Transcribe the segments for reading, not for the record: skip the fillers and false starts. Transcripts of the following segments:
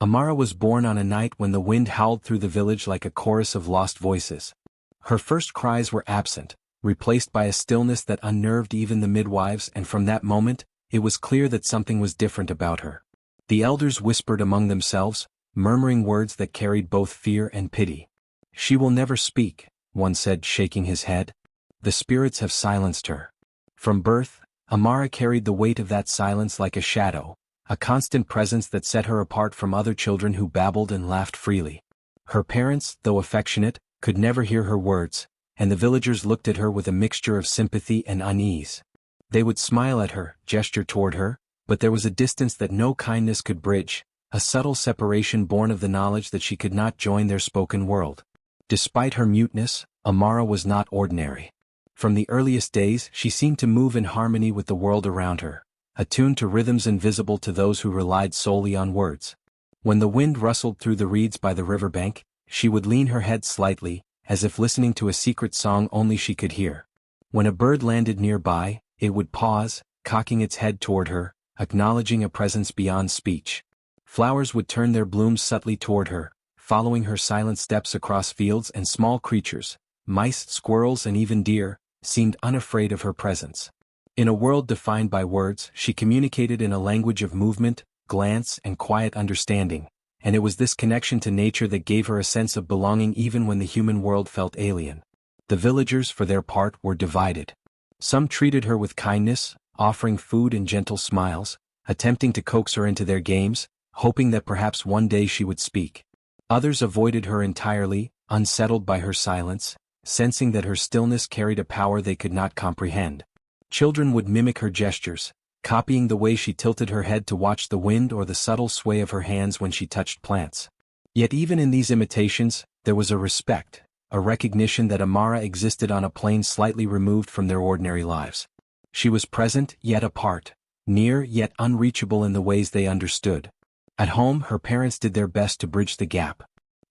Amara was born on a night when the wind howled through the village like a chorus of lost voices. Her first cries were absent, replaced by a stillness that unnerved even the midwives, and from that moment, it was clear that something was different about her. The elders whispered among themselves, murmuring words that carried both fear and pity. "She will never speak," one said, shaking his head. "The spirits have silenced her." From birth, Amara carried the weight of that silence like a shadow, a constant presence that set her apart from other children who babbled and laughed freely. Her parents, though affectionate, could never hear her words, and the villagers looked at her with a mixture of sympathy and unease. They would smile at her, gesture toward her, but there was a distance that no kindness could bridge, a subtle separation born of the knowledge that she could not join their spoken world. Despite her muteness, Amara was not ordinary. From the earliest days she seemed to move in harmony with the world around her, attuned to rhythms invisible to those who relied solely on words. When the wind rustled through the reeds by the riverbank, she would lean her head slightly, as if listening to a secret song only she could hear. When a bird landed nearby, it would pause, cocking its head toward her, acknowledging a presence beyond speech. Flowers would turn their blooms subtly toward her, following her silent steps across fields, and small creatures, mice, squirrels, and even deer, seemed unafraid of her presence. In a world defined by words, she communicated in a language of movement, glance, and quiet understanding, and it was this connection to nature that gave her a sense of belonging even when the human world felt alien. The villagers, for their part, were divided. Some treated her with kindness, offering food and gentle smiles, attempting to coax her into their games, hoping that perhaps one day she would speak. Others avoided her entirely, unsettled by her silence, sensing that her stillness carried a power they could not comprehend. Children would mimic her gestures, copying the way she tilted her head to watch the wind or the subtle sway of her hands when she touched plants. Yet even in these imitations, there was a respect, a recognition that Amara existed on a plane slightly removed from their ordinary lives. She was present yet apart, near yet unreachable in the ways they understood. At home, her parents did their best to bridge the gap.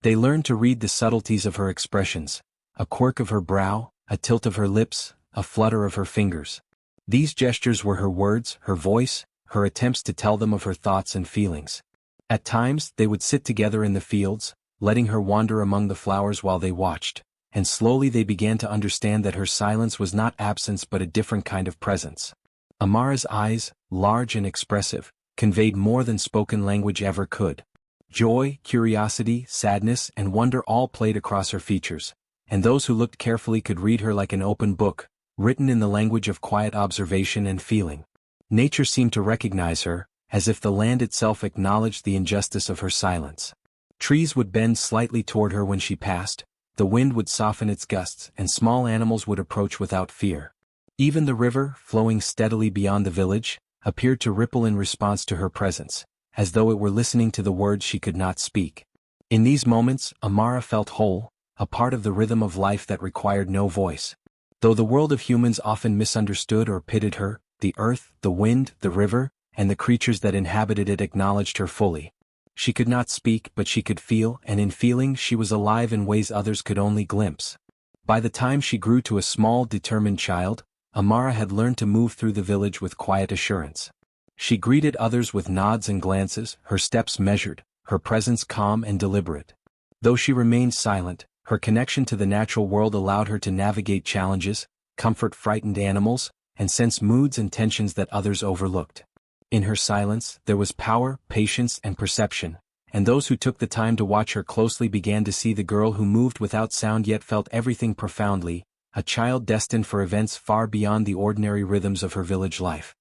They learned to read the subtleties of her expressions, a quirk of her brow, a tilt of her lips, a flutter of her fingers. These gestures were her words, her voice, her attempts to tell them of her thoughts and feelings. At times, they would sit together in the fields, letting her wander among the flowers while they watched, and slowly they began to understand that her silence was not absence but a different kind of presence. Amara's eyes, large and expressive, conveyed more than spoken language ever could. Joy, curiosity, sadness, and wonder all played across her features, and those who looked carefully could read her like an open book, written in the language of quiet observation and feeling. Nature seemed to recognize her, as if the land itself acknowledged the injustice of her silence. Trees would bend slightly toward her when she passed, the wind would soften its gusts, and small animals would approach without fear. Even the river, flowing steadily beyond the village, appeared to ripple in response to her presence, as though it were listening to the words she could not speak. In these moments, Amara felt whole, a part of the rhythm of life that required no voice. Though the world of humans often misunderstood or pitied her, the earth, the wind, the river, and the creatures that inhabited it acknowledged her fully. She could not speak, but she could feel, and in feeling she was alive in ways others could only glimpse. By the time she grew to a small, determined child, Amara had learned to move through the village with quiet assurance. She greeted others with nods and glances, her steps measured, her presence calm and deliberate. Though she remained silent, her connection to the natural world allowed her to navigate challenges, comfort frightened animals, and sense moods and tensions that others overlooked. In her silence, there was power, patience, and perception, and those who took the time to watch her closely began to see the girl who moved without sound yet felt everything profoundly, a child destined for events far beyond the ordinary rhythms of her village life.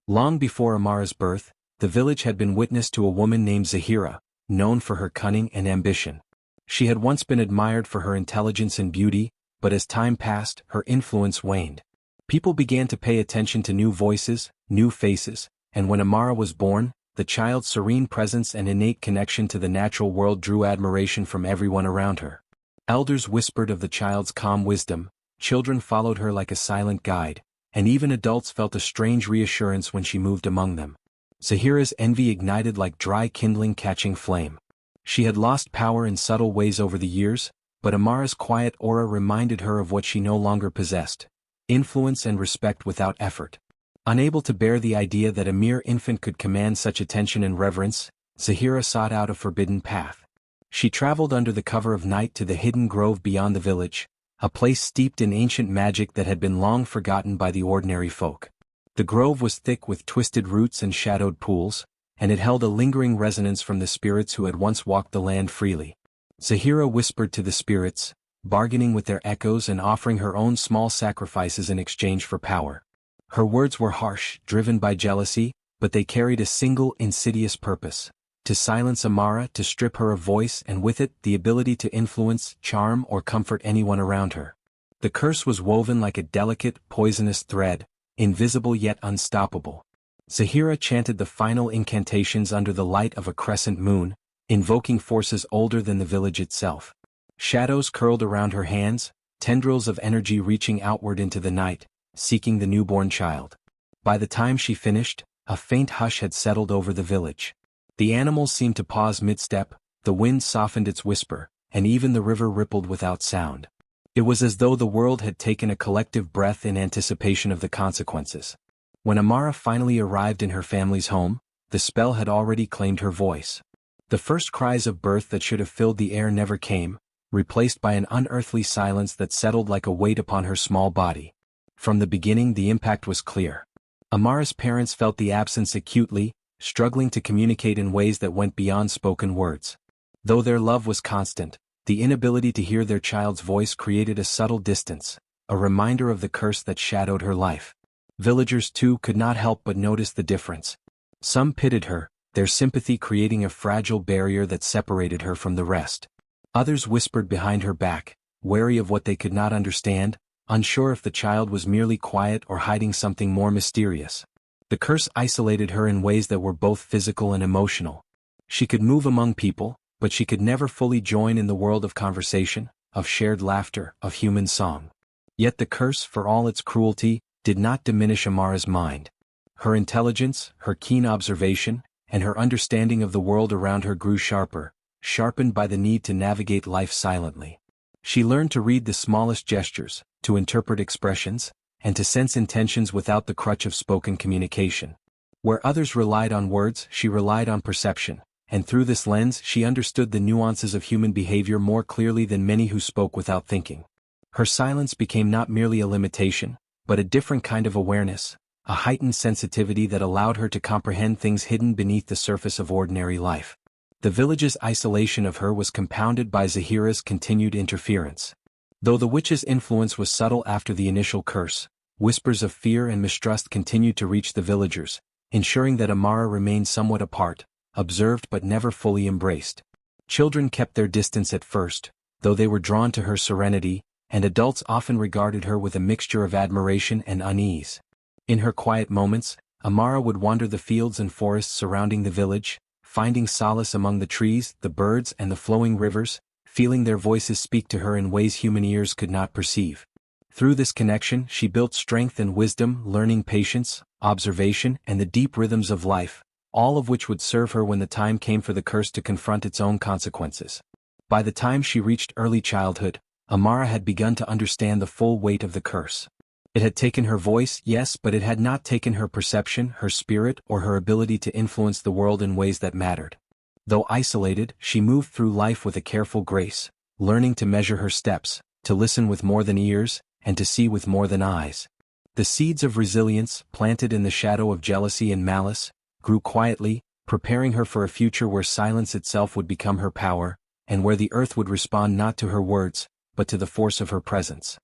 Long before Amara's birth, the village had been witness to a woman named Zahira, known for her cunning and ambition. She had once been admired for her intelligence and beauty, but as time passed, her influence waned. People began to pay attention to new voices, new faces, and when Amara was born, the child's serene presence and innate connection to the natural world drew admiration from everyone around her. Elders whispered of the child's calm wisdom, children followed her like a silent guide, and even adults felt a strange reassurance when she moved among them. Zahira's envy ignited like dry kindling catching flame. She had lost power in subtle ways over the years, but Amara's quiet aura reminded her of what she no longer possessed: influence and respect without effort. Unable to bear the idea that a mere infant could command such attention and reverence, Zahira sought out a forbidden path. She traveled under the cover of night to the hidden grove beyond the village, a place steeped in ancient magic that had been long forgotten by the ordinary folk. The grove was thick with twisted roots and shadowed pools, and it held a lingering resonance from the spirits who had once walked the land freely. Zahira whispered to the spirits, bargaining with their echoes and offering her own small sacrifices in exchange for power. Her words were harsh, driven by jealousy, but they carried a single insidious purpose: to silence Amara, to strip her of voice and with it the ability to influence, charm or comfort anyone around her. The curse was woven like a delicate, poisonous thread, invisible yet unstoppable. Zahira chanted the final incantations under the light of a crescent moon, invoking forces older than the village itself. Shadows curled around her hands, tendrils of energy reaching outward into the night, seeking the newborn child. By the time she finished, a faint hush had settled over the village. The animals seemed to pause mid-step, the wind softened its whisper, and even the river rippled without sound. It was as though the world had taken a collective breath in anticipation of the consequences. When Amara finally arrived in her family's home, the spell had already claimed her voice. The first cries of birth that should have filled the air never came, replaced by an unearthly silence that settled like a weight upon her small body. From the beginning the impact was clear. Amara's parents felt the absence acutely, struggling to communicate in ways that went beyond spoken words. Though their love was constant, the inability to hear their child's voice created a subtle distance, a reminder of the curse that shadowed her life. Villagers too could not help but notice the difference. Some pitied her, their sympathy creating a fragile barrier that separated her from the rest. Others whispered behind her back, wary of what they could not understand, unsure if the child was merely quiet or hiding something more mysterious. The curse isolated her in ways that were both physical and emotional. She could move among people, but she could never fully join in the world of conversation, of shared laughter, of human song. Yet the curse, for all its cruelty, did not diminish Amara's mind. Her intelligence, her keen observation, and her understanding of the world around her grew sharper, sharpened by the need to navigate life silently. She learned to read the smallest gestures, to interpret expressions, and to sense intentions without the crutch of spoken communication. Where others relied on words, she relied on perception, and through this lens she understood the nuances of human behavior more clearly than many who spoke without thinking. Her silence became not merely a limitation, but a different kind of awareness, a heightened sensitivity that allowed her to comprehend things hidden beneath the surface of ordinary life. The village's isolation of her was compounded by Zahira's continued interference. Though the witch's influence was subtle after the initial curse, whispers of fear and mistrust continued to reach the villagers, ensuring that Amara remained somewhat apart, observed but never fully embraced. Children kept their distance at first, though they were drawn to her serenity, and adults often regarded her with a mixture of admiration and unease. In her quiet moments, Amara would wander the fields and forests surrounding the village, finding solace among the trees, the birds and the flowing rivers, feeling their voices speak to her in ways human ears could not perceive. Through this connection she built strength and wisdom, learning patience, observation and the deep rhythms of life, all of which would serve her when the time came for the curse to confront its own consequences. By the time she reached early childhood, Amara had begun to understand the full weight of the curse. It had taken her voice, yes, but it had not taken her perception, her spirit, or her ability to influence the world in ways that mattered. Though isolated, she moved through life with a careful grace, learning to measure her steps, to listen with more than ears, and to see with more than eyes. The seeds of resilience, planted in the shadow of jealousy and malice, grew quietly, preparing her for a future where silence itself would become her power, and where the earth would respond not to her words, but to the force of her presence.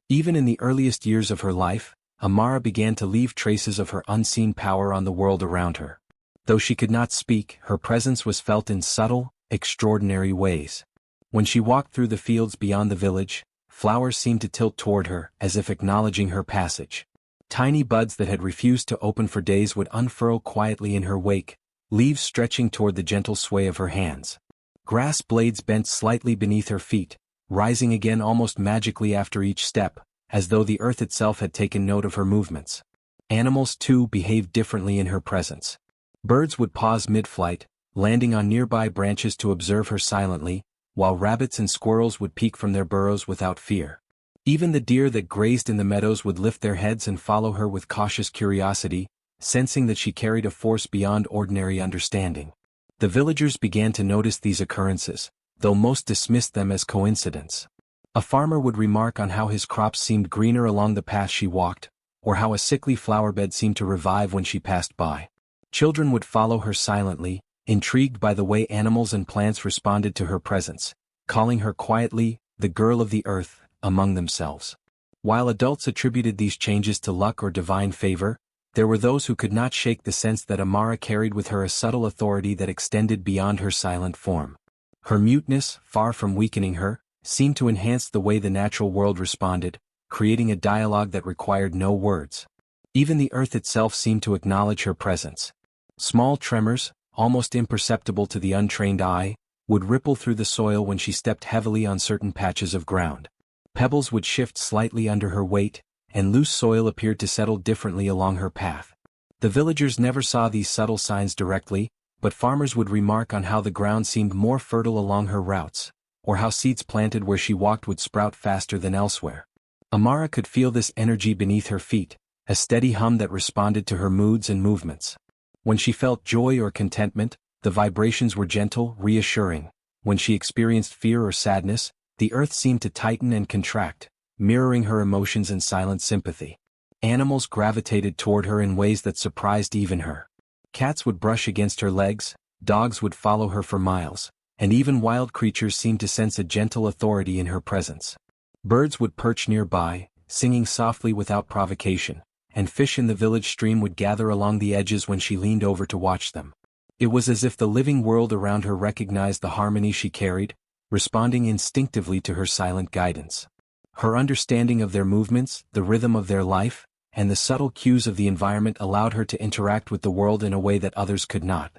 Even in the earliest years of her life, Amara began to leave traces of her unseen power on the world around her. Though she could not speak, her presence was felt in subtle, extraordinary ways. When she walked through the fields beyond the village, flowers seemed to tilt toward her, as if acknowledging her passage. Tiny buds that had refused to open for days would unfurl quietly in her wake, leaves stretching toward the gentle sway of her hands. Grass blades bent slightly beneath her feet, rising again almost magically after each step, as though the earth itself had taken note of her movements. Animals too behaved differently in her presence. Birds would pause mid-flight, landing on nearby branches to observe her silently, while rabbits and squirrels would peek from their burrows without fear. Even the deer that grazed in the meadows would lift their heads and follow her with cautious curiosity, sensing that she carried a force beyond ordinary understanding. The villagers began to notice these occurrences, though most dismissed them as coincidence. A farmer would remark on how his crops seemed greener along the path she walked, or how a sickly flowerbed seemed to revive when she passed by. Children would follow her silently, intrigued by the way animals and plants responded to her presence, calling her quietly, the girl of the earth, among themselves. While adults attributed these changes to luck or divine favor, there were those who could not shake the sense that Amara carried with her a subtle authority that extended beyond her silent form. Her muteness, far from weakening her, seemed to enhance the way the natural world responded, creating a dialogue that required no words. Even the earth itself seemed to acknowledge her presence. Small tremors, almost imperceptible to the untrained eye, would ripple through the soil when she stepped heavily on certain patches of ground. Pebbles would shift slightly under her weight, and loose soil appeared to settle differently along her path. The villagers never saw these subtle signs directly, but farmers would remark on how the ground seemed more fertile along her routes, or how seeds planted where she walked would sprout faster than elsewhere. Amara could feel this energy beneath her feet, a steady hum that responded to her moods and movements. When she felt joy or contentment, the vibrations were gentle, reassuring. When she experienced fear or sadness, the earth seemed to tighten and contract, mirroring her emotions in silent sympathy. Animals gravitated toward her in ways that surprised even her. Cats would brush against her legs, dogs would follow her for miles, and even wild creatures seemed to sense a gentle authority in her presence. Birds would perch nearby, singing softly without provocation, and fish in the village stream would gather along the edges when she leaned over to watch them. It was as if the living world around her recognized the harmony she carried, responding instinctively to her silent guidance. Her understanding of their movements, the rhythm of their life, and the subtle cues of the environment allowed her to interact with the world in a way that others could not.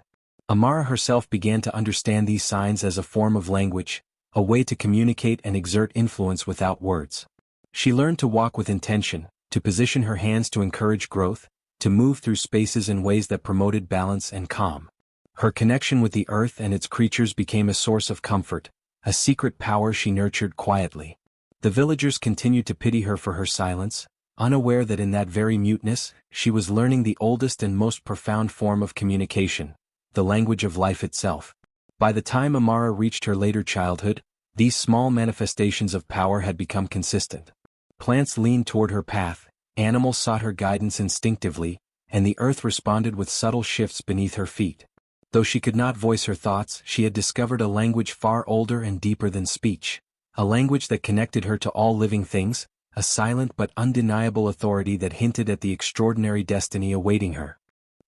Amara herself began to understand these signs as a form of language, a way to communicate and exert influence without words. She learned to walk with intention, to position her hands to encourage growth, to move through spaces in ways that promoted balance and calm. Her connection with the earth and its creatures became a source of comfort, a secret power she nurtured quietly. The villagers continued to pity her for her silence, unaware that in that very muteness, she was learning the oldest and most profound form of communication, the language of life itself. By the time Amara reached her later childhood, these small manifestations of power had become consistent. Plants leaned toward her path, animals sought her guidance instinctively, and the earth responded with subtle shifts beneath her feet. Though she could not voice her thoughts, she had discovered a language far older and deeper than speech, a language that connected her to all living things, a silent but undeniable authority that hinted at the extraordinary destiny awaiting her.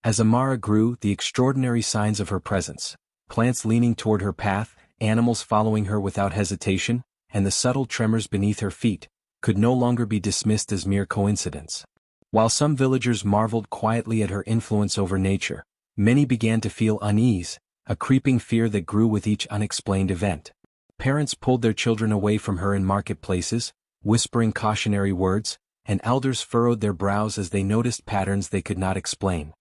As Amara grew, the extraordinary signs of her presence, plants leaning toward her path, animals following her without hesitation, and the subtle tremors beneath her feet, could no longer be dismissed as mere coincidence. While some villagers marveled quietly at her influence over nature, many began to feel unease, a creeping fear that grew with each unexplained event. Parents pulled their children away from her in marketplaces, whispering cautionary words, and elders furrowed their brows as they noticed patterns they could not explain.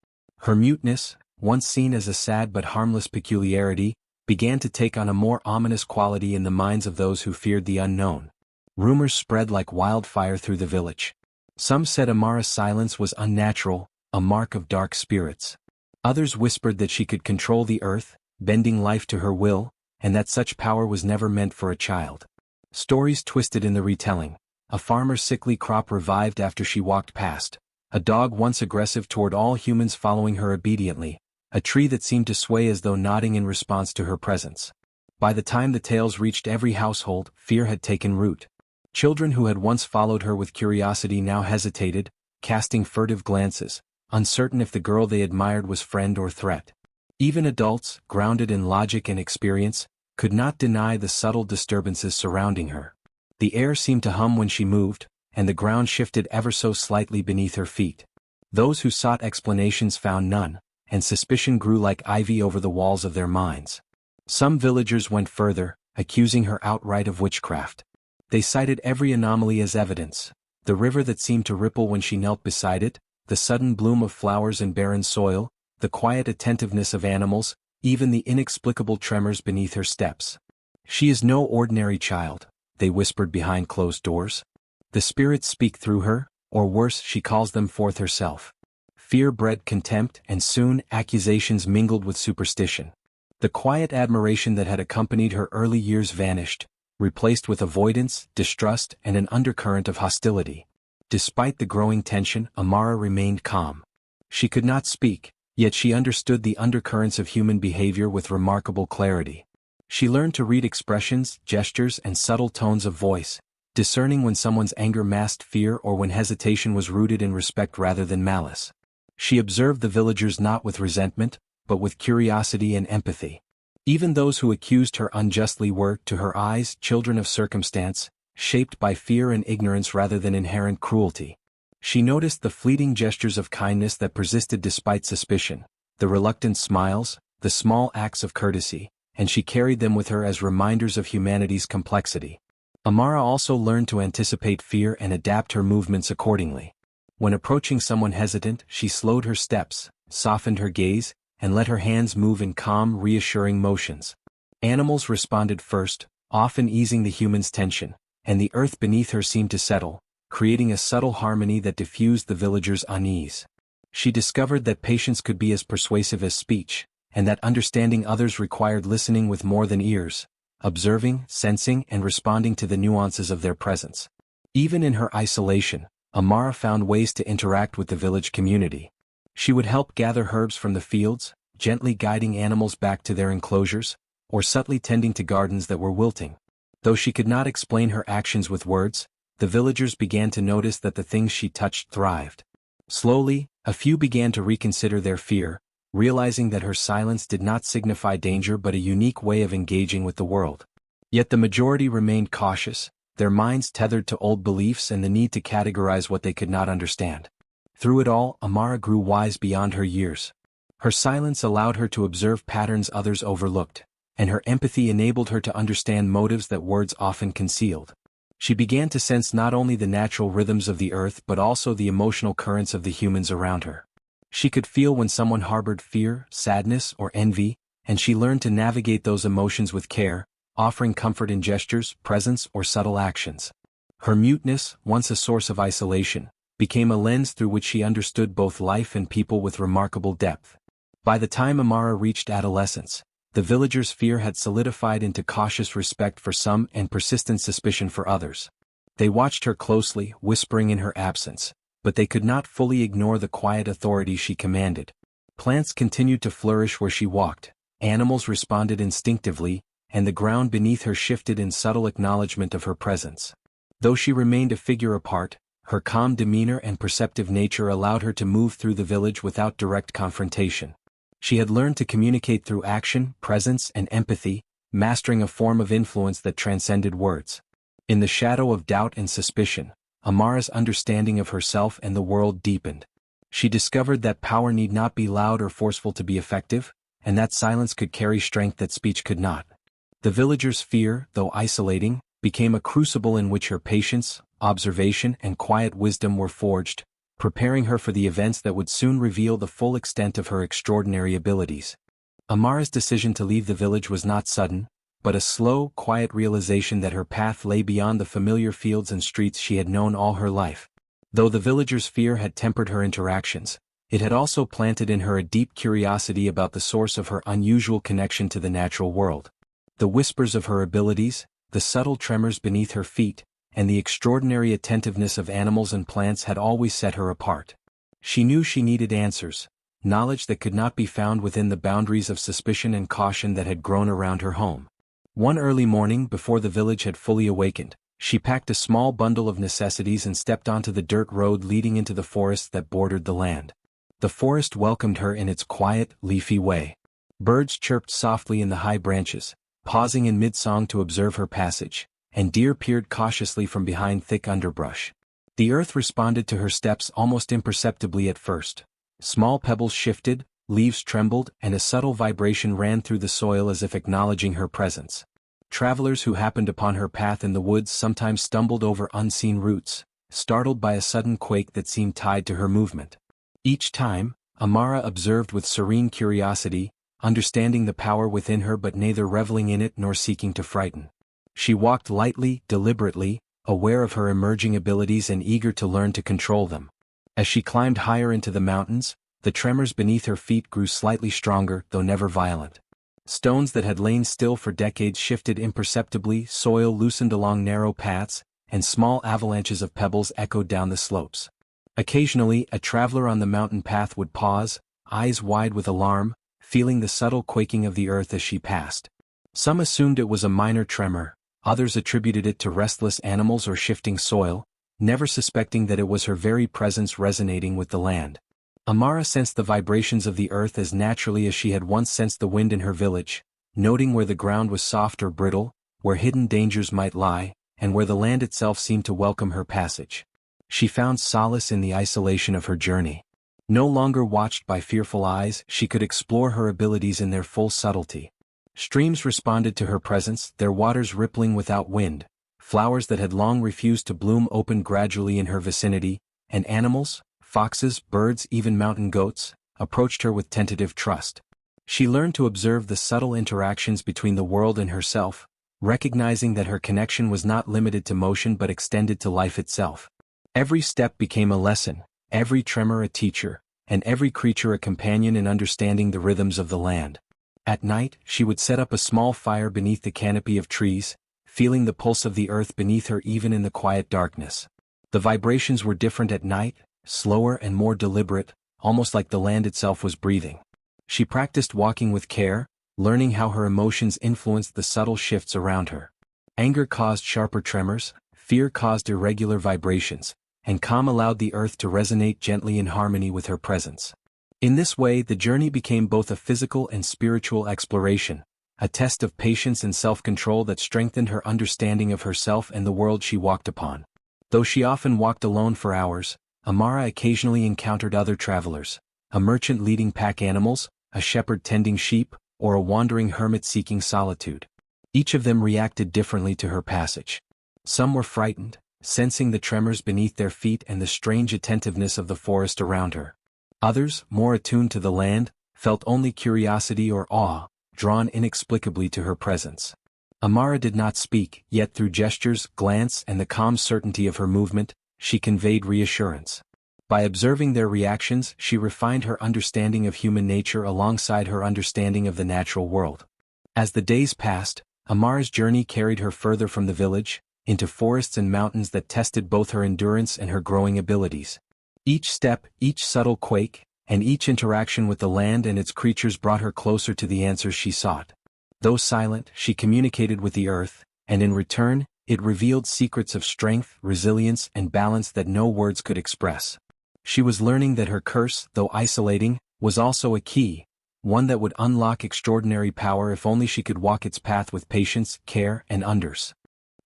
Her muteness, once seen as a sad but harmless peculiarity, began to take on a more ominous quality in the minds of those who feared the unknown. Rumors spread like wildfire through the village. Some said Amara's silence was unnatural, a mark of dark spirits. Others whispered that she could control the earth, bending life to her will, and that such power was never meant for a child. Stories twisted in the retelling. A farmer's sickly crop revived after she walked past, a dog once aggressive toward all humans following her obediently, a tree that seemed to sway as though nodding in response to her presence. By the time the tales reached every household, fear had taken root. Children who had once followed her with curiosity now hesitated, casting furtive glances, uncertain if the girl they admired was friend or threat. Even adults, grounded in logic and experience, could not deny the subtle disturbances surrounding her. The air seemed to hum when she moved, and the ground shifted ever so slightly beneath her feet. Those who sought explanations found none, and suspicion grew like ivy over the walls of their minds. Some villagers went further, accusing her outright of witchcraft. They cited every anomaly as evidence: the river that seemed to ripple when she knelt beside it, the sudden bloom of flowers in barren soil, the quiet attentiveness of animals, even the inexplicable tremors beneath her steps. "She is no ordinary child," they whispered behind closed doors. "The spirits speak through her, or worse, she calls them forth herself." Fear bred contempt, and soon accusations mingled with superstition. The quiet admiration that had accompanied her early years vanished, replaced with avoidance, distrust, and an undercurrent of hostility. Despite the growing tension, Amara remained calm. She could not speak, yet she understood the undercurrents of human behavior with remarkable clarity. She learned to read expressions, gestures, and subtle tones of voice, discerning when someone's anger masked fear or when hesitation was rooted in respect rather than malice. She observed the villagers not with resentment, but with curiosity and empathy. Even those who accused her unjustly were, to her eyes, children of circumstance, shaped by fear and ignorance rather than inherent cruelty. She noticed the fleeting gestures of kindness that persisted despite suspicion, the reluctant smiles, the small acts of courtesy, and she carried them with her as reminders of humanity's complexity. Amara also learned to anticipate fear and adapt her movements accordingly. When approaching someone hesitant, she slowed her steps, softened her gaze, and let her hands move in calm, reassuring motions. Animals responded first, often easing the human's tension, and the earth beneath her seemed to settle, creating a subtle harmony that diffused the villagers' unease. She discovered that patience could be as persuasive as speech, and that understanding others required listening with more than ears, observing, sensing, and responding to the nuances of their presence. Even in her isolation, Amara found ways to interact with the village community. She would help gather herbs from the fields, gently guiding animals back to their enclosures, or subtly tending to gardens that were wilting. Though she could not explain her actions with words, the villagers began to notice that the things she touched thrived. Slowly, a few began to reconsider their fear, realizing that her silence did not signify danger but a unique way of engaging with the world. Yet the majority remained cautious, their minds tethered to old beliefs and the need to categorize what they could not understand. Through it all, Amara grew wise beyond her years. Her silence allowed her to observe patterns others overlooked, and her empathy enabled her to understand motives that words often concealed. She began to sense not only the natural rhythms of the earth but also the emotional currents of the humans around her. She could feel when someone harbored fear, sadness, or envy, and she learned to navigate those emotions with care, offering comfort in gestures, presence, or subtle actions. Her muteness, once a source of isolation, became a lens through which she understood both life and people with remarkable depth. By the time Amara reached adolescence, the villagers' fear had solidified into cautious respect for some and persistent suspicion for others. They watched her closely, whispering in her absence, but they could not fully ignore the quiet authority she commanded. Plants continued to flourish where she walked, animals responded instinctively, and the ground beneath her shifted in subtle acknowledgement of her presence. Though she remained a figure apart, her calm demeanor and perceptive nature allowed her to move through the village without direct confrontation. She had learned to communicate through action, presence, and empathy, mastering a form of influence that transcended words. In the shadow of doubt and suspicion, Amara's understanding of herself and the world deepened. She discovered that power need not be loud or forceful to be effective, and that silence could carry strength that speech could not. The villagers' fear, though isolating, became a crucible in which her patience, observation, and quiet wisdom were forged, preparing her for the events that would soon reveal the full extent of her extraordinary abilities. Amara's decision to leave the village was not sudden, but a slow, quiet realization that her path lay beyond the familiar fields and streets she had known all her life. Though the villagers' fear had tempered her interactions, it had also planted in her a deep curiosity about the source of her unusual connection to the natural world. The whispers of her abilities, the subtle tremors beneath her feet, and the extraordinary attentiveness of animals and plants had always set her apart. She knew she needed answers, knowledge that could not be found within the boundaries of suspicion and caution that had grown around her home. One early morning, before the village had fully awakened, she packed a small bundle of necessities and stepped onto the dirt road leading into the forest that bordered the land. The forest welcomed her in its quiet, leafy way. Birds chirped softly in the high branches, pausing in mid-song to observe her passage, and deer peered cautiously from behind thick underbrush. The earth responded to her steps almost imperceptibly at first. Small pebbles shifted, leaves trembled, and a subtle vibration ran through the soil as if acknowledging her presence. Travelers who happened upon her path in the woods sometimes stumbled over unseen roots, startled by a sudden quake that seemed tied to her movement. Each time, Amara observed with serene curiosity, understanding the power within her but neither reveling in it nor seeking to frighten. She walked lightly, deliberately, aware of her emerging abilities and eager to learn to control them. As she climbed higher into the mountains, the tremors beneath her feet grew slightly stronger, though never violent. Stones that had lain still for decades shifted imperceptibly, soil loosened along narrow paths, and small avalanches of pebbles echoed down the slopes. Occasionally, a traveler on the mountain path would pause, eyes wide with alarm, feeling the subtle quaking of the earth as she passed. Some assumed it was a minor tremor, others attributed it to restless animals or shifting soil, never suspecting that it was her very presence resonating with the land. Amara sensed the vibrations of the earth as naturally as she had once sensed the wind in her village, noting where the ground was soft or brittle, where hidden dangers might lie, and where the land itself seemed to welcome her passage. She found solace in the isolation of her journey. No longer watched by fearful eyes, she could explore her abilities in their full subtlety. Streams responded to her presence, their waters rippling without wind. Flowers that had long refused to bloom opened gradually in her vicinity, and animals, foxes, birds, even mountain goats, approached her with tentative trust. She learned to observe the subtle interactions between the world and herself, recognizing that her connection was not limited to motion but extended to life itself. Every step became a lesson, every tremor a teacher, and every creature a companion in understanding the rhythms of the land. At night, she would set up a small fire beneath the canopy of trees, feeling the pulse of the earth beneath her even in the quiet darkness. The vibrations were different at night, slower and more deliberate, almost like the land itself was breathing. She practiced walking with care, learning how her emotions influenced the subtle shifts around her. Anger caused sharper tremors, fear caused irregular vibrations, and calm allowed the earth to resonate gently in harmony with her presence. In this way, the journey became both a physical and spiritual exploration, a test of patience and self-control that strengthened her understanding of herself and the world she walked upon. Though she often walked alone for hours, Amara occasionally encountered other travelers, a merchant leading pack animals, a shepherd tending sheep, or a wandering hermit seeking solitude. Each of them reacted differently to her passage. Some were frightened, sensing the tremors beneath their feet and the strange attentiveness of the forest around her. Others, more attuned to the land, felt only curiosity or awe, drawn inexplicably to her presence. Amara did not speak, yet through gestures, glance, and the calm certainty of her movement, she conveyed reassurance. By observing their reactions, she refined her understanding of human nature alongside her understanding of the natural world. As the days passed, Amara's journey carried her further from the village, into forests and mountains that tested both her endurance and her growing abilities. Each step, each subtle quake, and each interaction with the land and its creatures brought her closer to the answers she sought. Though silent, she communicated with the earth, and in return, it revealed secrets of strength, resilience, and balance that no words could express. She was learning that her curse, though isolating, was also a key, one that would unlock extraordinary power if only she could walk its path with patience, care, and unders.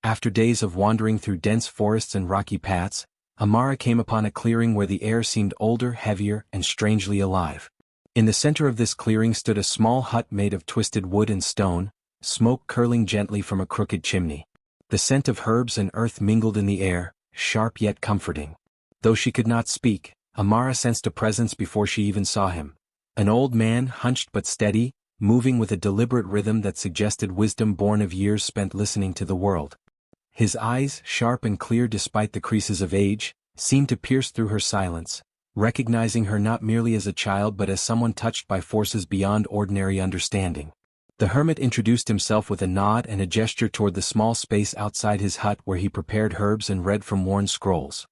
After days of wandering through dense forests and rocky paths, Amara came upon a clearing where the air seemed older, heavier, and strangely alive. In the center of this clearing stood a small hut made of twisted wood and stone, smoke curling gently from a crooked chimney. The scent of herbs and earth mingled in the air, sharp yet comforting. Though she could not speak, Amara sensed a presence before she even saw him. An old man, hunched but steady, moving with a deliberate rhythm that suggested wisdom born of years spent listening to the world. His eyes, sharp and clear despite the creases of age, seemed to pierce through her silence, recognizing her not merely as a child but as someone touched by forces beyond ordinary understanding. The hermit introduced himself with a nod and a gesture toward the small space outside his hut where he prepared herbs and read from worn scrolls.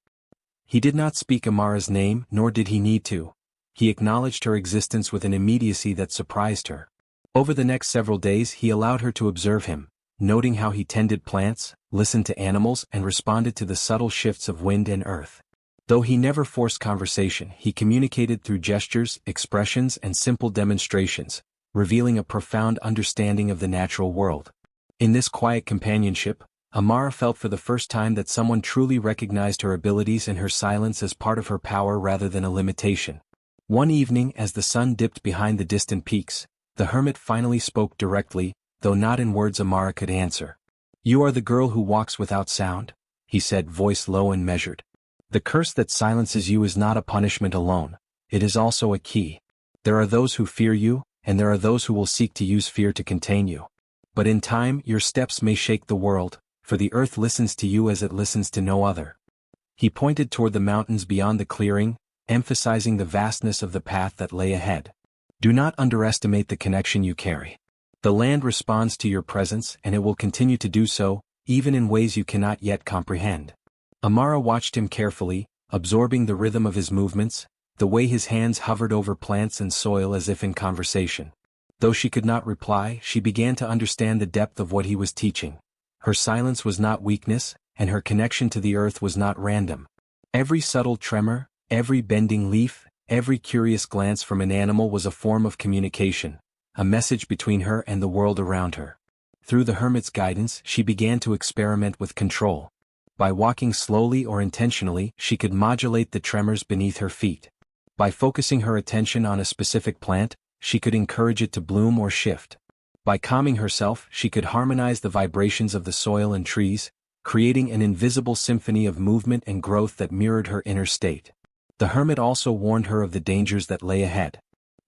He did not speak Amara's name, nor did he need to. He acknowledged her existence with an immediacy that surprised her. Over the next several days he allowed her to observe him, noting how he tended plants, listened to animals, and responded to the subtle shifts of wind and earth. Though he never forced conversation, he communicated through gestures, expressions, and simple demonstrations, revealing a profound understanding of the natural world. In this quiet companionship, Amara felt for the first time that someone truly recognized her abilities and her silence as part of her power rather than a limitation. One evening, as the sun dipped behind the distant peaks, the hermit finally spoke directly, though not in words Amara could answer. "You are the girl who walks without sound," he said, voice low and measured. "The curse that silences you is not a punishment alone, it is also a key. There are those who fear you, and there are those who will seek to use fear to contain you. But in time your steps may shake the world, for the earth listens to you as it listens to no other." He pointed toward the mountains beyond the clearing, emphasizing the vastness of the path that lay ahead. "Do not underestimate the connection you carry. The land responds to your presence and it will continue to do so, even in ways you cannot yet comprehend. Amara watched him carefully, absorbing the rhythm of his movements, the way his hands hovered over plants and soil as if in conversation. Though she could not reply, she began to understand the depth of what he was teaching. Her silence was not weakness, and her connection to the earth was not random. Every subtle tremor, every bending leaf, every curious glance from an animal was a form of communication, a message between her and the world around her. Through the hermit's guidance, she began to experiment with control. By walking slowly or intentionally, she could modulate the tremors beneath her feet. By focusing her attention on a specific plant, she could encourage it to bloom or shift. By calming herself, she could harmonize the vibrations of the soil and trees, creating an invisible symphony of movement and growth that mirrored her inner state. The hermit also warned her of the dangers that lay ahead.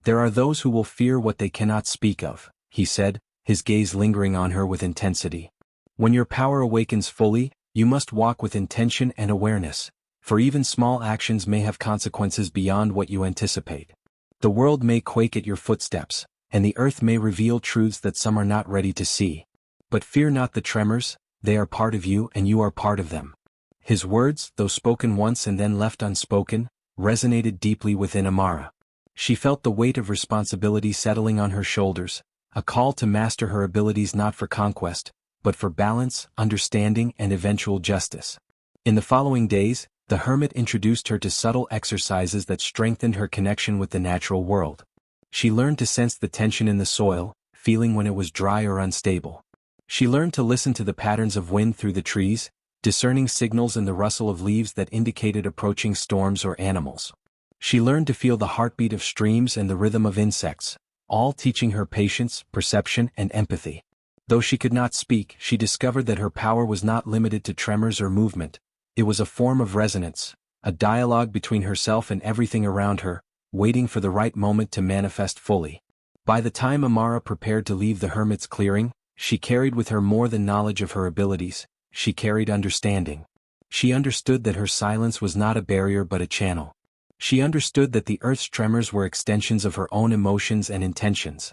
"There are those who will fear what they cannot speak of," he said, his gaze lingering on her with intensity. "When your power awakens fully, you must walk with intention and awareness, for even small actions may have consequences beyond what you anticipate. The world may quake at your footsteps, and the earth may reveal truths that some are not ready to see. But fear not the tremors, they are part of you and you are part of them." His words, though spoken once and then left unspoken, resonated deeply within Amara. She felt the weight of responsibility settling on her shoulders, a call to master her abilities not for conquest, but for balance, understanding, and eventual justice. In the following days, the hermit introduced her to subtle exercises that strengthened her connection with the natural world. She learned to sense the tension in the soil, feeling when it was dry or unstable. She learned to listen to the patterns of wind through the trees, discerning signals in the rustle of leaves that indicated approaching storms or animals. She learned to feel the heartbeat of streams and the rhythm of insects, all teaching her patience, perception, and empathy. Though she could not speak, she discovered that her power was not limited to tremors or movement. It was a form of resonance, a dialogue between herself and everything around her, waiting for the right moment to manifest fully. By the time Amara prepared to leave the hermit's clearing, she carried with her more than knowledge of her abilities, she carried understanding. She understood that her silence was not a barrier but a channel. She understood that the earth's tremors were extensions of her own emotions and intentions.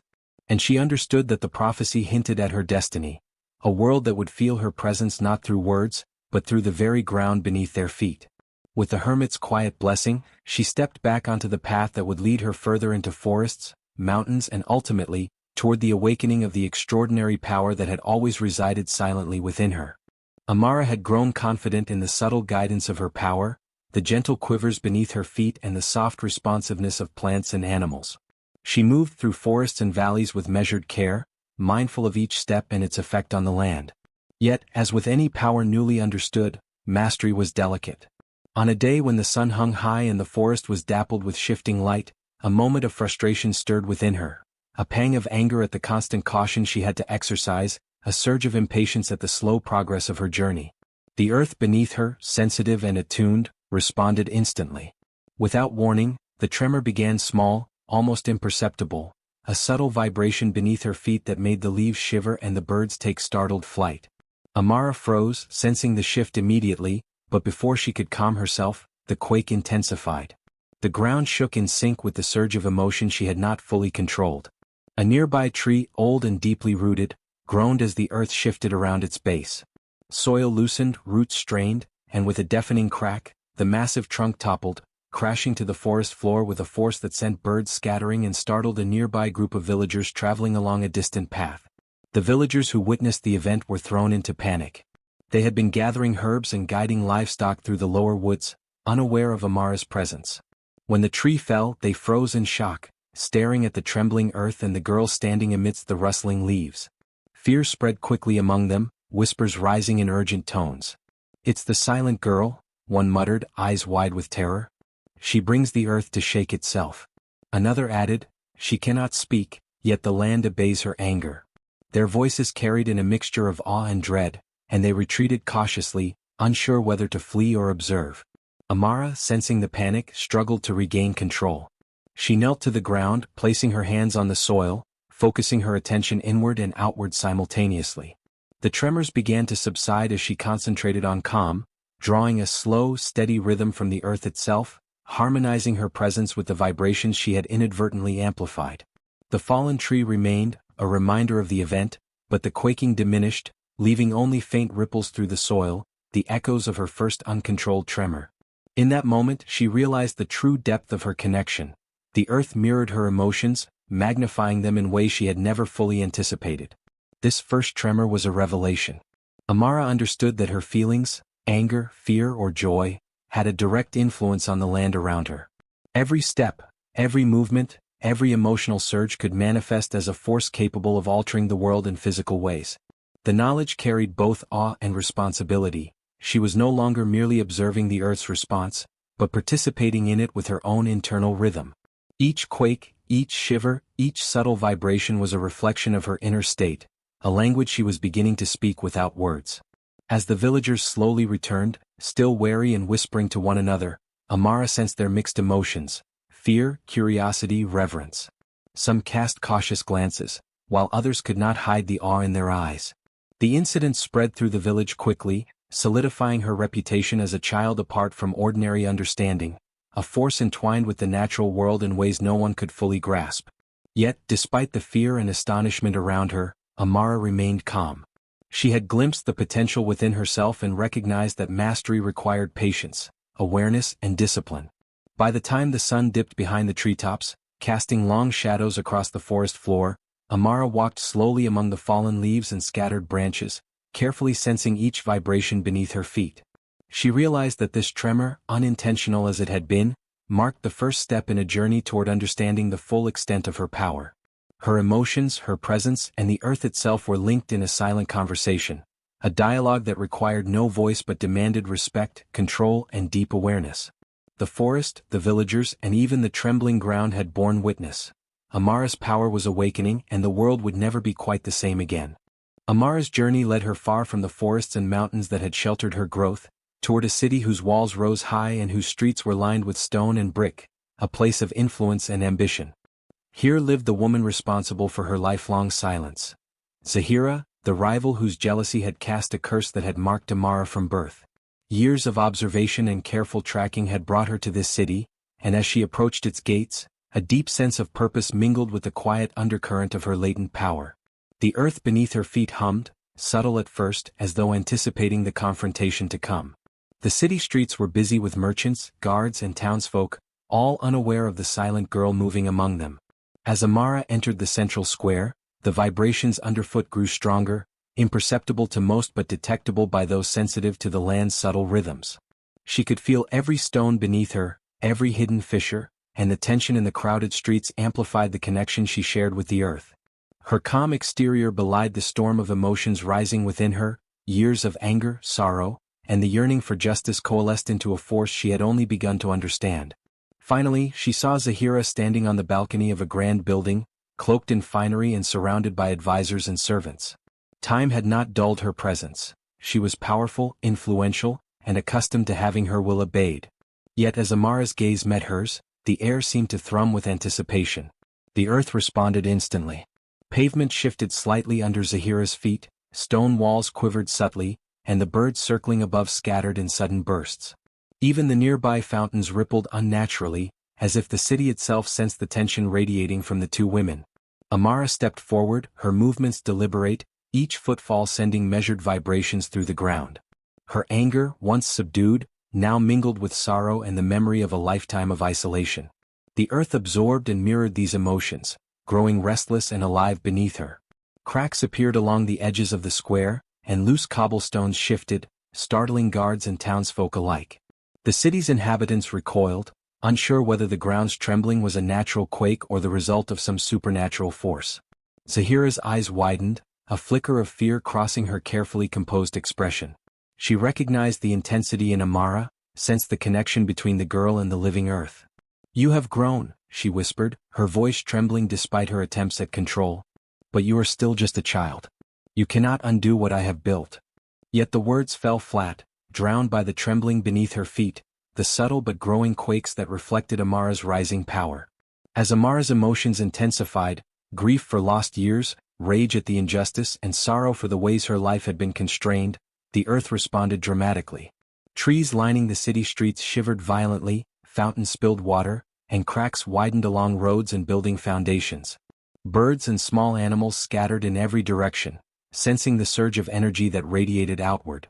And she understood that the prophecy hinted at her destiny, a world that would feel her presence not through words, but through the very ground beneath their feet. With the hermit's quiet blessing, she stepped back onto the path that would lead her further into forests, mountains, and ultimately, toward the awakening of the extraordinary power that had always resided silently within her. Amara had grown confident in the subtle guidance of her power, the gentle quivers beneath her feet and the soft responsiveness of plants and animals. She moved through forests and valleys with measured care, mindful of each step and its effect on the land. Yet, as with any power newly understood, mastery was delicate. On a day when the sun hung high and the forest was dappled with shifting light, a moment of frustration stirred within her, a pang of anger at the constant caution she had to exercise, a surge of impatience at the slow progress of her journey. The earth beneath her, sensitive and attuned, responded instantly. Without warning, the tremor began small, almost imperceptible, a subtle vibration beneath her feet that made the leaves shiver and the birds take startled flight. Amara froze, sensing the shift immediately, but before she could calm herself, the quake intensified. The ground shook in sync with the surge of emotion she had not fully controlled. A nearby tree, old and deeply rooted, groaned as the earth shifted around its base. Soil loosened, roots strained, and with a deafening crack, the massive trunk toppled, crashing to the forest floor with a force that sent birds scattering and startled a nearby group of villagers traveling along a distant path. The villagers who witnessed the event were thrown into panic. They had been gathering herbs and guiding livestock through the lower woods, unaware of Amara's presence. When the tree fell, they froze in shock, staring at the trembling earth and the girl standing amidst the rustling leaves. Fear spread quickly among them, whispers rising in urgent tones. "It's the silent girl," one muttered, eyes wide with terror. "She brings the earth to shake itself." Another added, "She cannot speak, yet the land obeys her anger." Their voices carried in a mixture of awe and dread, and they retreated cautiously, unsure whether to flee or observe. Amara, sensing the panic, struggled to regain control. She knelt to the ground, placing her hands on the soil, focusing her attention inward and outward simultaneously. The tremors began to subside as she concentrated on calm, drawing a slow, steady rhythm from the earth itself, harmonizing her presence with the vibrations she had inadvertently amplified. The fallen tree remained, a reminder of the event, but the quaking diminished, leaving only faint ripples through the soil, the echoes of her first uncontrolled tremor. In that moment she realized the true depth of her connection. The earth mirrored her emotions, magnifying them in ways she had never fully anticipated. This first tremor was a revelation. Amara understood that her feelings, anger, fear or joy, had a direct influence on the land around her. Every step, every movement, every emotional surge could manifest as a force capable of altering the world in physical ways. The knowledge carried both awe and responsibility. She was no longer merely observing the earth's response, but participating in it with her own internal rhythm. Each quake, each shiver, each subtle vibration was a reflection of her inner state, a language she was beginning to speak without words. As the villagers slowly returned, still wary and whispering to one another, Amara sensed their mixed emotions: fear, curiosity, reverence. Some cast cautious glances, while others could not hide the awe in their eyes. The incident spread through the village quickly, solidifying her reputation as a child apart from ordinary understanding, a force entwined with the natural world in ways no one could fully grasp. Yet, despite the fear and astonishment around her, Amara remained calm. She had glimpsed the potential within herself and recognized that mastery required patience, awareness, and discipline. By the time the sun dipped behind the treetops, casting long shadows across the forest floor, Amara walked slowly among the fallen leaves and scattered branches, carefully sensing each vibration beneath her feet. She realized that this tremor, unintentional as it had been, marked the first step in a journey toward understanding the full extent of her power. Her emotions, her presence, and the earth itself were linked in a silent conversation, a dialogue that required no voice but demanded respect, control, and deep awareness. The forest, the villagers, and even the trembling ground had borne witness. Amara's power was awakening, and the world would never be quite the same again. Amara's journey led her far from the forests and mountains that had sheltered her growth, toward a city whose walls rose high and whose streets were lined with stone and brick, a place of influence and ambition. Here lived the woman responsible for her lifelong silence. Zahira, the rival whose jealousy had cast a curse that had marked Amara from birth. Years of observation and careful tracking had brought her to this city, and as she approached its gates, a deep sense of purpose mingled with the quiet undercurrent of her latent power. The earth beneath her feet hummed, subtle at first, as though anticipating the confrontation to come. The city streets were busy with merchants, guards, and townsfolk, all unaware of the silent girl moving among them. As Amara entered the central square, the vibrations underfoot grew stronger, imperceptible to most but detectable by those sensitive to the land's subtle rhythms. She could feel every stone beneath her, every hidden fissure, and the tension in the crowded streets amplified the connection she shared with the earth. Her calm exterior belied the storm of emotions rising within her, years of anger, sorrow, and the yearning for justice coalesced into a force she had only begun to understand. Finally, she saw Zahira standing on the balcony of a grand building, cloaked in finery and surrounded by advisors and servants. Time had not dulled her presence. She was powerful, influential, and accustomed to having her will obeyed. Yet as Amara's gaze met hers, the air seemed to thrum with anticipation. The earth responded instantly. Pavement shifted slightly under Zahira's feet, stone walls quivered subtly, and the birds circling above scattered in sudden bursts. Even the nearby fountains rippled unnaturally, as if the city itself sensed the tension radiating from the two women. Amara stepped forward, her movements deliberate, each footfall sending measured vibrations through the ground. Her anger, once subdued, now mingled with sorrow and the memory of a lifetime of isolation. The earth absorbed and mirrored these emotions, growing restless and alive beneath her. Cracks appeared along the edges of the square, and loose cobblestones shifted, startling guards and townsfolk alike. The city's inhabitants recoiled, unsure whether the ground's trembling was a natural quake or the result of some supernatural force. Zahira's eyes widened, a flicker of fear crossing her carefully composed expression. She recognized the intensity in Amara, sensed the connection between the girl and the living earth. "You have grown," she whispered, her voice trembling despite her attempts at control. "But you are still just a child. You cannot undo what I have built." Yet the words fell flat, drowned by the trembling beneath her feet, the subtle but growing quakes that reflected Amara's rising power. As Amara's emotions intensified, grief for lost years, rage at the injustice, and sorrow for the ways her life had been constrained, the earth responded dramatically. Trees lining the city streets shivered violently, fountains spilled water, and cracks widened along roads and building foundations. Birds and small animals scattered in every direction, sensing the surge of energy that radiated outward.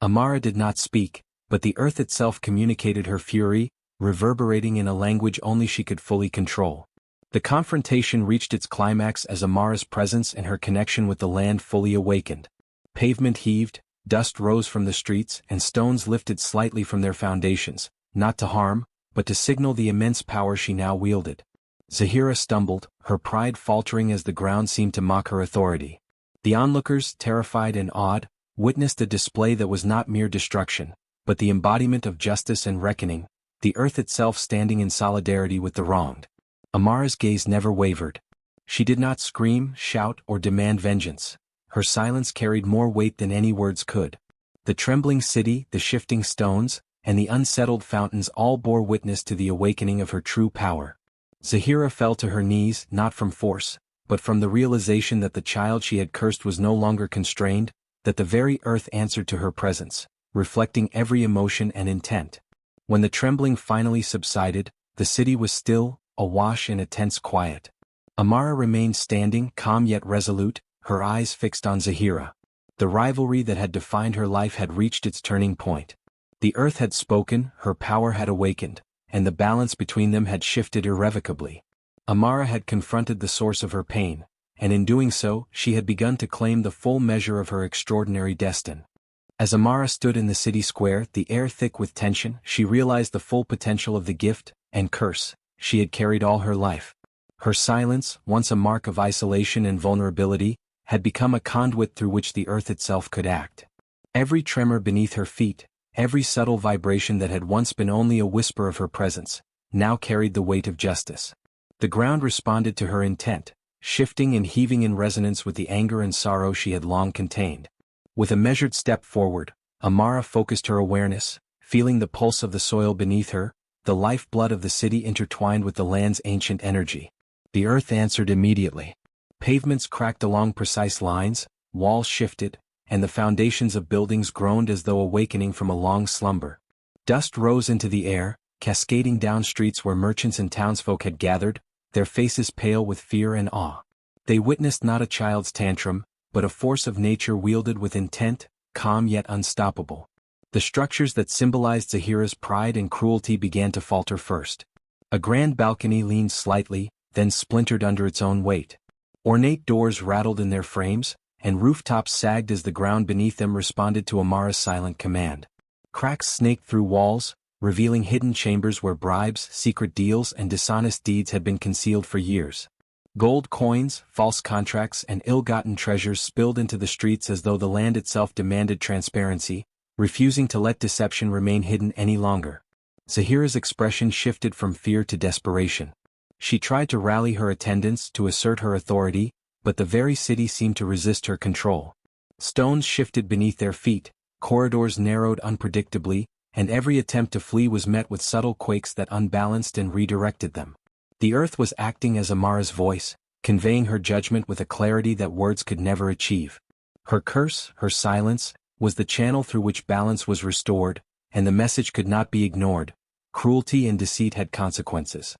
Amara did not speak, but the earth itself communicated her fury, reverberating in a language only she could fully control. The confrontation reached its climax as Amara's presence and her connection with the land fully awakened. Pavement heaved, dust rose from the streets, and stones lifted slightly from their foundations, not to harm, but to signal the immense power she now wielded. Zahira stumbled, her pride faltering as the ground seemed to mock her authority. The onlookers, terrified and awed, witnessed a display that was not mere destruction, but the embodiment of justice and reckoning, the earth itself standing in solidarity with the wronged. Amara's gaze never wavered. She did not scream, shout, or demand vengeance. Her silence carried more weight than any words could. The trembling city, the shifting stones, and the unsettled fountains all bore witness to the awakening of her true power. Zahira fell to her knees, not from force, but from the realization that the child she had cursed was no longer constrained, that the very earth answered to her presence, reflecting every emotion and intent. When the trembling finally subsided, the city was still, awash in a tense quiet. Amara remained standing, calm yet resolute, her eyes fixed on Zahira. The rivalry that had defined her life had reached its turning point. The earth had spoken, her power had awakened, and the balance between them had shifted irrevocably. Amara had confronted the source of her pain, and in doing so, she had begun to claim the full measure of her extraordinary destiny. As Amara stood in the city square, the air thick with tension, she realized the full potential of the gift and curse she had carried all her life. Her silence, once a mark of isolation and vulnerability, had become a conduit through which the earth itself could act. Every tremor beneath her feet, every subtle vibration that had once been only a whisper of her presence, now carried the weight of justice. The ground responded to her intent, shifting and heaving in resonance with the anger and sorrow she had long contained. With a measured step forward, Amara focused her awareness, feeling the pulse of the soil beneath her, the lifeblood of the city intertwined with the land's ancient energy. The earth answered immediately. Pavements cracked along precise lines, walls shifted, and the foundations of buildings groaned as though awakening from a long slumber. Dust rose into the air, cascading down streets where merchants and townsfolk had gathered, their faces pale with fear and awe. They witnessed not a child's tantrum, but a force of nature wielded with intent, calm yet unstoppable. The structures that symbolized Zahira's pride and cruelty began to falter first. A grand balcony leaned slightly, then splintered under its own weight. Ornate doors rattled in their frames, and rooftops sagged as the ground beneath them responded to Amara's silent command. Cracks snaked through walls, revealing hidden chambers where bribes, secret deals, and dishonest deeds had been concealed for years. Gold coins, false contracts, and ill-gotten treasures spilled into the streets as though the land itself demanded transparency, refusing to let deception remain hidden any longer. Zahira's expression shifted from fear to desperation. She tried to rally her attendants to assert her authority, but the very city seemed to resist her control. Stones shifted beneath their feet, corridors narrowed unpredictably, and every attempt to flee was met with subtle quakes that unbalanced and redirected them. The earth was acting as Amara's voice, conveying her judgment with a clarity that words could never achieve. Her curse, her silence, was the channel through which balance was restored, and the message could not be ignored. Cruelty and deceit had consequences.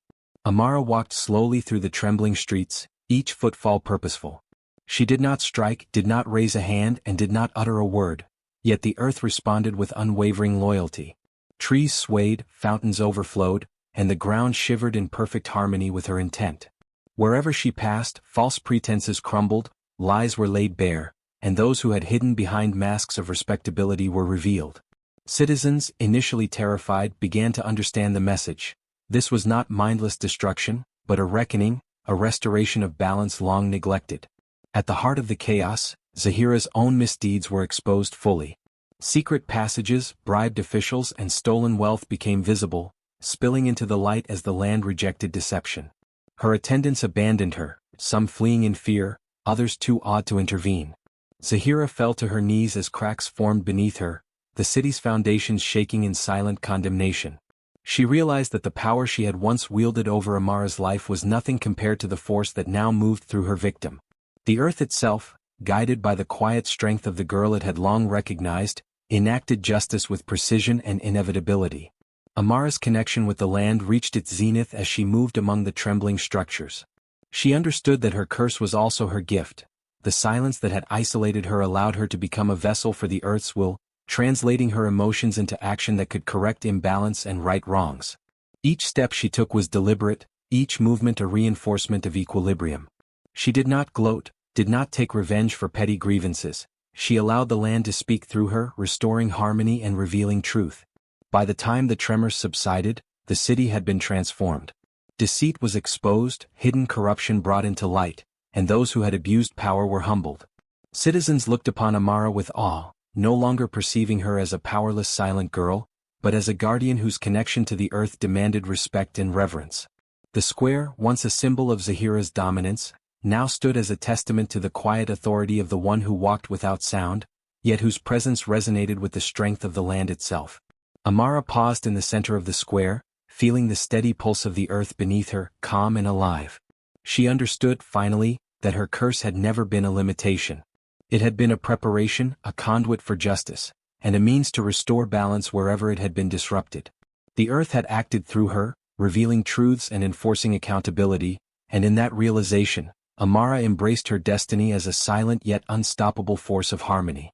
Amara walked slowly through the trembling streets, each footfall purposeful. She did not strike, did not raise a hand, and did not utter a word, yet the earth responded with unwavering loyalty. Trees swayed, fountains overflowed, and the ground shivered in perfect harmony with her intent. Wherever she passed, false pretenses crumbled, lies were laid bare, and those who had hidden behind masks of respectability were revealed. Citizens, initially terrified, began to understand the message. This was not mindless destruction, but a reckoning, a restoration of balance long neglected. At the heart of the chaos, Zahira's own misdeeds were exposed fully. Secret passages, bribed officials, and stolen wealth became visible, spilling into the light as the land rejected deception. Her attendants abandoned her, some fleeing in fear, others too awed to intervene. Zahira fell to her knees as cracks formed beneath her, the city's foundations shaking in silent condemnation. She realized that the power she had once wielded over Amara's life was nothing compared to the force that now moved through her victim. The earth itself, guided by the quiet strength of the girl it had long recognized, enacted justice with precision and inevitability. Amara's connection with the land reached its zenith as she moved among the trembling structures. She understood that her curse was also her gift. The silence that had isolated her allowed her to become a vessel for the earth's will, translating her emotions into action that could correct imbalance and right wrongs. Each step she took was deliberate, each movement a reinforcement of equilibrium. She did not gloat, did not take revenge for petty grievances. She allowed the land to speak through her, restoring harmony and revealing truth. By the time the tremors subsided, the city had been transformed. Deceit was exposed, hidden corruption brought into light, and those who had abused power were humbled. Citizens looked upon Amara with awe, no longer perceiving her as a powerless silent girl, but as a guardian whose connection to the earth demanded respect and reverence. The square, once a symbol of Zahira's dominance, now stood as a testament to the quiet authority of the one who walked without sound, yet whose presence resonated with the strength of the land itself. Amara paused in the center of the square, feeling the steady pulse of the earth beneath her, calm and alive. She understood, finally, that her curse had never been a limitation. It had been a preparation, a conduit for justice, and a means to restore balance wherever it had been disrupted. The earth had acted through her, revealing truths and enforcing accountability, and in that realization, Amara embraced her destiny as a silent yet unstoppable force of harmony.